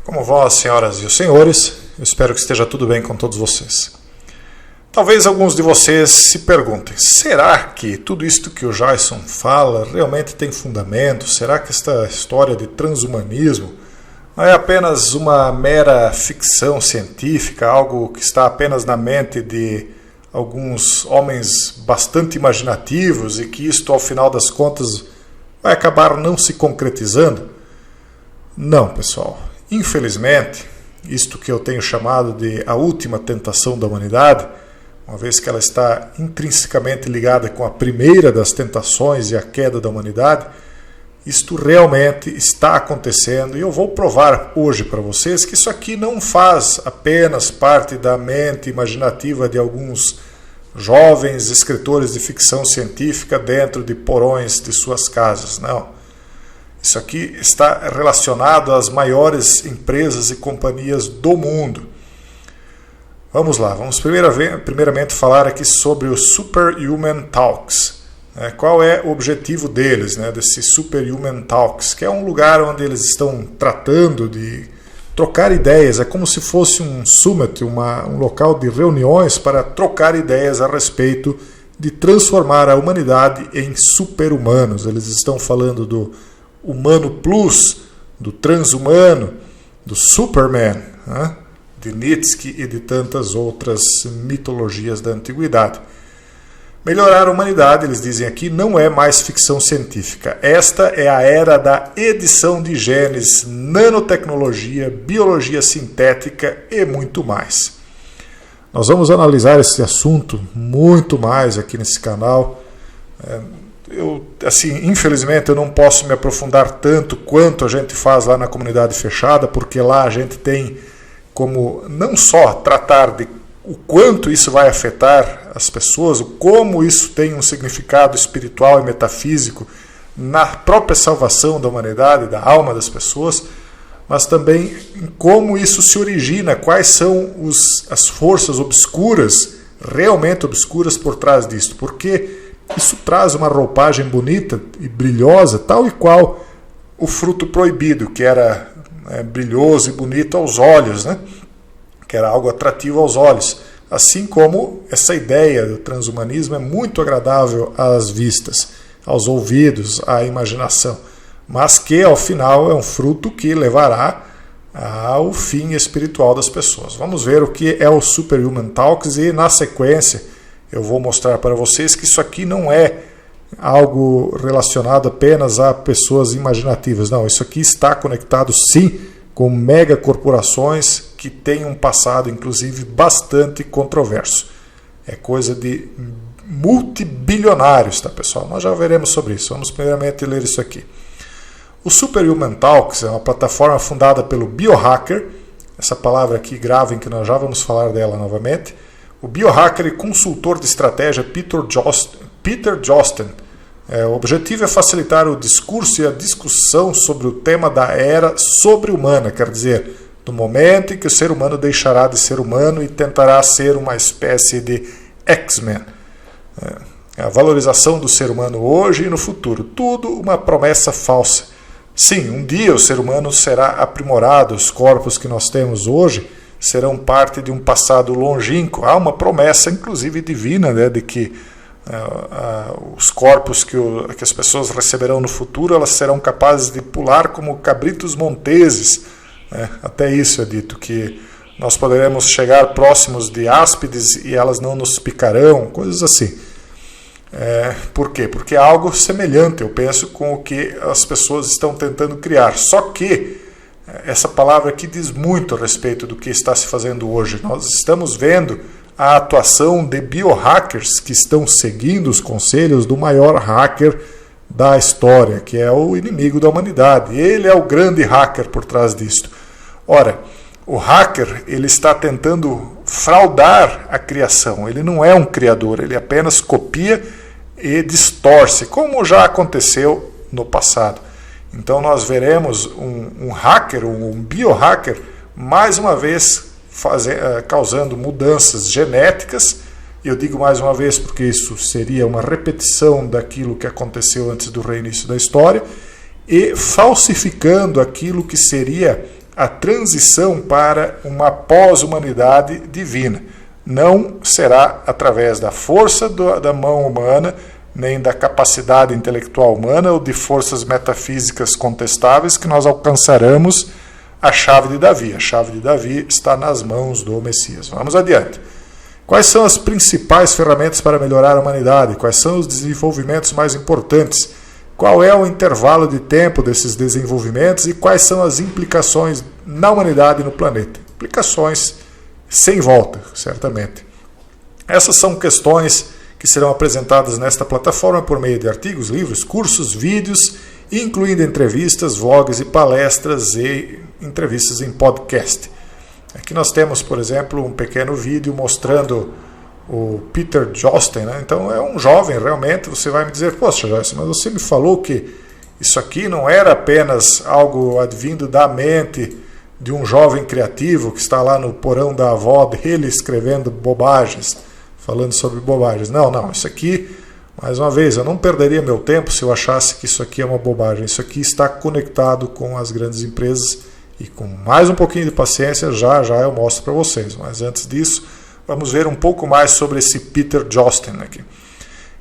Como vão as senhoras e os senhores? Eu espero que esteja tudo bem com todos vocês. Talvez alguns de vocês se perguntem, será que tudo isto que o Jason fala realmente tem fundamento? Será que esta história de transhumanismo não é apenas uma mera ficção científica, algo que está apenas na mente de alguns homens bastante imaginativos e que isto, ao final das contas, vai acabar não se concretizando? Não, pessoal. Infelizmente, isto que eu tenho chamado de a última tentação da humanidade, uma vez que ela está intrinsecamente ligada com a primeira das tentações e a queda da humanidade, isto realmente está acontecendo e eu vou provar hoje para vocês que isso aqui não faz apenas parte da mente imaginativa de alguns jovens escritores de ficção científica dentro de porões de suas casas, não. Isso aqui está relacionado às maiores empresas e companhias do mundo. Vamos lá, vamos primeiramente falar aqui sobre o Superhuman Talks. Qual é o objetivo deles, desse Superhuman Talks? Que é um lugar onde eles estão tratando de trocar ideias. É como se fosse um summit, um local de reuniões para trocar ideias a respeito de transformar a humanidade em super-humanos. Eles estão falando do Humano Plus, do Transhumano, do Superman, de Nietzsche e de tantas outras mitologias da antiguidade. Melhorar a humanidade, eles dizem aqui, não é mais ficção científica. Esta é a era da edição de genes, nanotecnologia, biologia sintética e muito mais. Nós vamos analisar esse assunto muito mais aqui nesse canal. Infelizmente eu não posso me aprofundar tanto quanto a gente faz lá na comunidade fechada, porque lá a gente tem como não só tratar de o quanto isso vai afetar as pessoas, como isso tem um significado espiritual e metafísico na própria salvação da humanidade, da alma das pessoas, mas também em como isso se origina, quais são as forças obscuras, realmente obscuras por trás disso, porque isso traz uma roupagem bonita e brilhosa, tal e qual o fruto proibido, que era brilhoso e bonito aos olhos, que era algo atrativo aos olhos. Assim como essa ideia do transhumanismo é muito agradável às vistas, aos ouvidos, à imaginação, mas que ao final é um fruto que levará ao fim espiritual das pessoas. Vamos ver o que é o Superhuman Talks e na sequência eu vou mostrar para vocês que isso aqui não é algo relacionado apenas a pessoas imaginativas. Não, isso aqui está conectado sim com megacorporações que têm um passado, inclusive, bastante controverso. É coisa de multibilionários, tá, pessoal? Nós já veremos sobre isso. Vamos primeiramente ler isso aqui. O Superhuman Talks é uma plataforma fundada pelo biohacker. Essa palavra aqui, gravem que nós já vamos falar dela novamente. O biohacker e consultor de estratégia Peter Josten. O objetivo é facilitar o discurso e a discussão sobre o tema da era sobre-humana, quer dizer, do momento em que o ser humano deixará de ser humano e tentará ser uma espécie de X-Men. A valorização do ser humano hoje e no futuro. Tudo uma promessa falsa. Sim, um dia o ser humano será aprimorado, os corpos que nós temos hoje serão parte de um passado longínquo. Há uma promessa, inclusive divina, de que os corpos que as pessoas receberão no futuro, elas serão capazes de pular como cabritos monteses. Até isso é dito, que nós poderemos chegar próximos de áspides e elas não nos picarão, coisas assim. Por quê? Porque é algo semelhante, eu penso, com o que as pessoas estão tentando criar. Só que essa palavra aqui diz muito a respeito do que está se fazendo hoje. Nós estamos vendo a atuação de biohackers que estão seguindo os conselhos do maior hacker da história, que é o inimigo da humanidade. Ele é o grande hacker por trás disto. Ora, o hacker ele está tentando fraudar a criação. Ele não é um criador, ele apenas copia e distorce, como já aconteceu no passado. Então nós veremos um hacker, um biohacker, mais uma vez causando mudanças genéticas. E eu digo mais uma vez porque isso seria uma repetição daquilo que aconteceu antes do reinício da história, e falsificando aquilo que seria a transição para uma pós-humanidade divina. Não será através da força da mão humana, nem da capacidade intelectual humana ou de forças metafísicas contestáveis que nós alcançaremos a chave de Davi. A chave de Davi está nas mãos do Messias. Vamos adiante. Quais são as principais ferramentas para melhorar a humanidade? Quais são os desenvolvimentos mais importantes? Qual é o intervalo de tempo desses desenvolvimentos e quais são as implicações na humanidade e no planeta? Implicações sem volta, certamente. Essas são questões que serão apresentadas nesta plataforma por meio de artigos, livros, cursos, vídeos, incluindo entrevistas, vlogs e palestras e entrevistas em podcast. Aqui nós temos, por exemplo, um pequeno vídeo mostrando o Peter Josten, né? Então é um jovem realmente. Você vai me dizer, poxa Joyce, mas você me falou que isso aqui não era apenas algo advindo da mente de um jovem criativo que está lá no porão da avó dele escrevendo bobagens, falando sobre bobagens. Não, isso aqui, mais uma vez, eu não perderia meu tempo se eu achasse que isso aqui é uma bobagem. Isso aqui está conectado com as grandes empresas e com mais um pouquinho de paciência já eu mostro para vocês. Mas antes disso, vamos ver um pouco mais sobre esse Peter Josten aqui.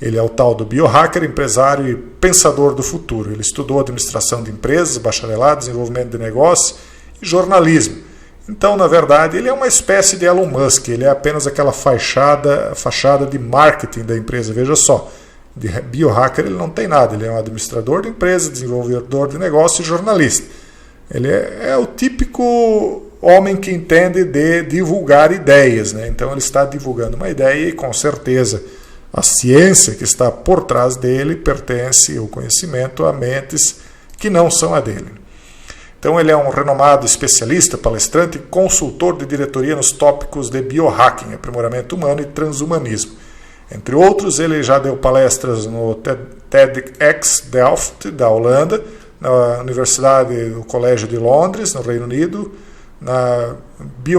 Ele é o tal do biohacker, empresário e pensador do futuro. Ele estudou administração de empresas, bacharelado, desenvolvimento de negócios e jornalismo. Então, na verdade, ele é uma espécie de Elon Musk. Ele é apenas aquela fachada de marketing da empresa. Veja só, de biohacker ele não tem nada. Ele é um administrador de empresa, desenvolvedor de negócio e jornalista. Ele é o típico homem que entende de divulgar ideias, né? Então ele está divulgando uma ideia e com certeza a ciência que está por trás dele pertence, o conhecimento, a mentes que não são a dele. Então ele é um renomado especialista, palestrante e consultor de diretoria nos tópicos de biohacking, aprimoramento humano e transhumanismo. Entre outros, ele já deu palestras no TEDx Delft, da Holanda, na Universidade do Colégio de Londres, no Reino Unido, na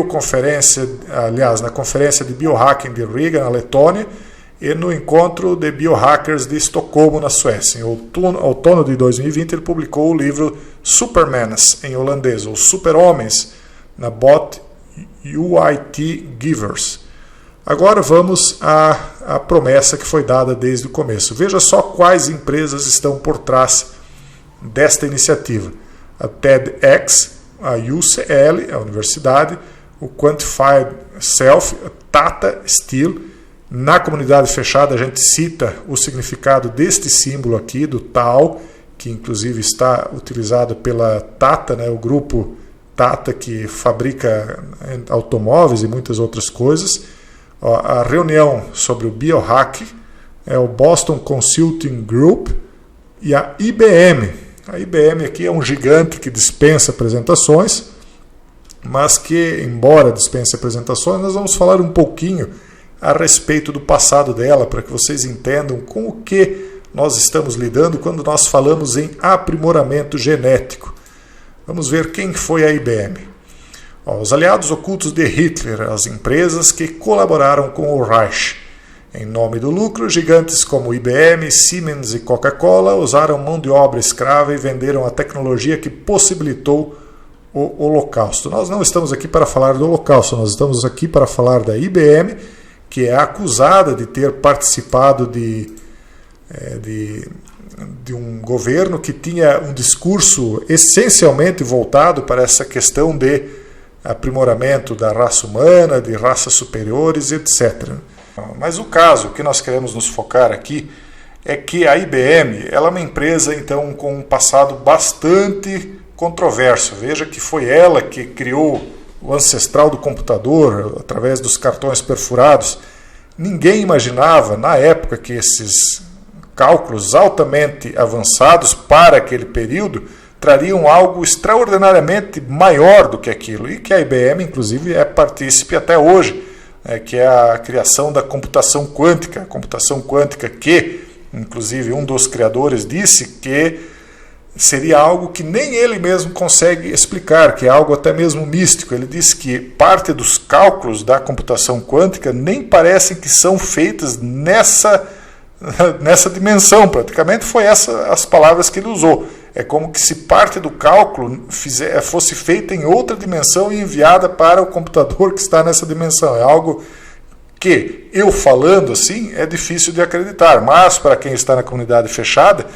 Conferência de Biohacking de Riga, na Letônia, e no Encontro de Biohackers de Estocolmo, na Suécia. Em outono de 2020, ele publicou o livro Supermans, em holandês, ou Super-Homens, na Bot UIT Givers. Agora vamos à promessa que foi dada desde o começo. Veja só quais empresas estão por trás desta iniciativa. A TEDx, a UCL, a universidade, o Quantified Self, a Tata Steel. Na comunidade fechada a gente cita o significado deste símbolo aqui, do Tau, que inclusive está utilizado pela Tata, né, o grupo Tata que fabrica automóveis e muitas outras coisas. A reunião sobre o biohack é o Boston Consulting Group e a IBM. A IBM aqui é um gigante que dispensa apresentações, mas que, embora dispense apresentações, nós vamos falar um pouquinho a respeito do passado dela, para que vocês entendam com o que nós estamos lidando quando nós falamos em aprimoramento genético. Vamos ver quem foi a IBM. Os aliados ocultos de Hitler, as empresas que colaboraram com o Reich. Em nome do lucro, gigantes como IBM, Siemens e Coca-Cola usaram mão de obra escrava e venderam a tecnologia que possibilitou o Holocausto. Nós não estamos aqui para falar do Holocausto, nós estamos aqui para falar da IBM, que é acusada de ter participado de um governo que tinha um discurso essencialmente voltado para essa questão de aprimoramento da raça humana, de raças superiores, etc. Mas o caso que nós queremos nos focar aqui é que a IBM ela é uma empresa então com um passado bastante controverso. Veja que foi ela que criou o ancestral do computador através dos cartões perfurados. Ninguém imaginava na época que esses cálculos altamente avançados para aquele período trariam algo extraordinariamente maior do que aquilo, e que a IBM inclusive é partícipe até hoje, que é a criação da computação quântica. A computação quântica que, inclusive, um dos criadores disse que seria algo que nem ele mesmo consegue explicar, que é algo até mesmo místico. Ele disse que parte dos cálculos da computação quântica nem parecem que são feitas nessa dimensão. Praticamente foi essas as palavras que ele usou. É como que se parte do cálculo fosse feita em outra dimensão e enviada para o computador que está nessa dimensão. É algo que, eu falando assim, é difícil de acreditar, mas para quem está na comunidade fechada,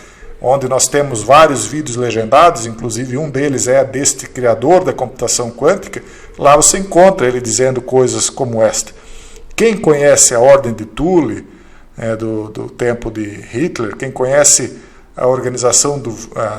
onde nós temos vários vídeos legendados, inclusive um deles é deste criador da computação quântica, lá você encontra ele dizendo coisas como esta. Quem conhece a Ordem de Thule, do tempo de Hitler, quem conhece a organização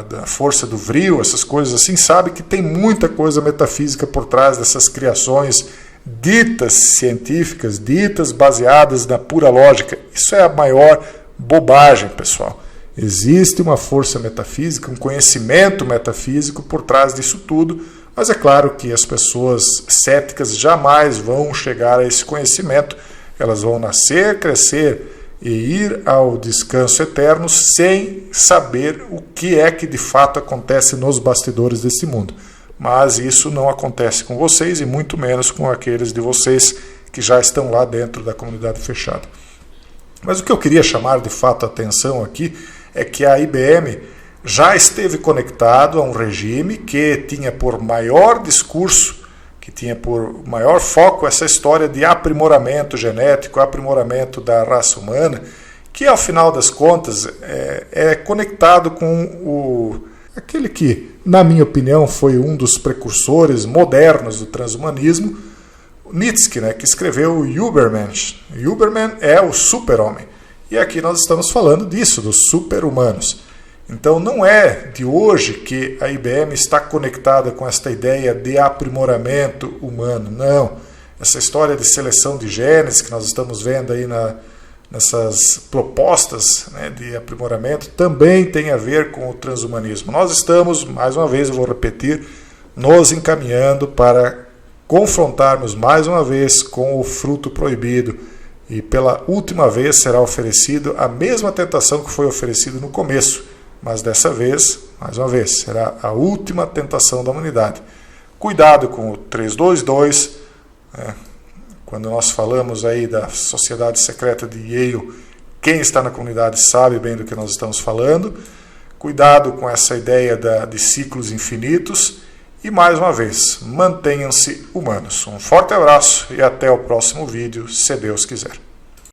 da força do Vril, essas coisas assim, sabe que tem muita coisa metafísica por trás dessas criações ditas científicas, ditas baseadas na pura lógica. Isso é a maior bobagem, pessoal. Existe uma força metafísica, um conhecimento metafísico por trás disso tudo, mas é claro que as pessoas céticas jamais vão chegar a esse conhecimento. Elas vão nascer, crescer e ir ao descanso eterno sem saber o que é que de fato acontece nos bastidores desse mundo. Mas isso não acontece com vocês e muito menos com aqueles de vocês que já estão lá dentro da comunidade fechada. Mas o que eu queria chamar de fato a atenção aqui é que a IBM já esteve conectado a um regime que tinha por maior discurso, que tinha por maior foco essa história de aprimoramento genético, aprimoramento da raça humana, que ao final das contas é conectado com aquele que, na minha opinião, foi um dos precursores modernos do transhumanismo, Nietzsche, que escreveu o Übermensch. Überman é o super-homem. E aqui nós estamos falando disso, dos super-humanos. Então não é de hoje que a IBM está conectada com esta ideia de aprimoramento humano, não. Essa história de seleção de genes que nós estamos vendo aí nessas propostas de aprimoramento também tem a ver com o transhumanismo. Nós estamos, mais uma vez eu vou repetir, nos encaminhando para confrontarmos mais uma vez com o fruto proibido. E pela última vez será oferecido a mesma tentação que foi oferecida no começo. Mas dessa vez, mais uma vez, será a última tentação da humanidade. Cuidado com o 322. Quando nós falamos aí da sociedade secreta de Yale, quem está na comunidade sabe bem do que nós estamos falando. Cuidado com essa ideia de ciclos infinitos. E mais uma vez, mantenham-se humanos. Um forte abraço e até o próximo vídeo, se Deus quiser.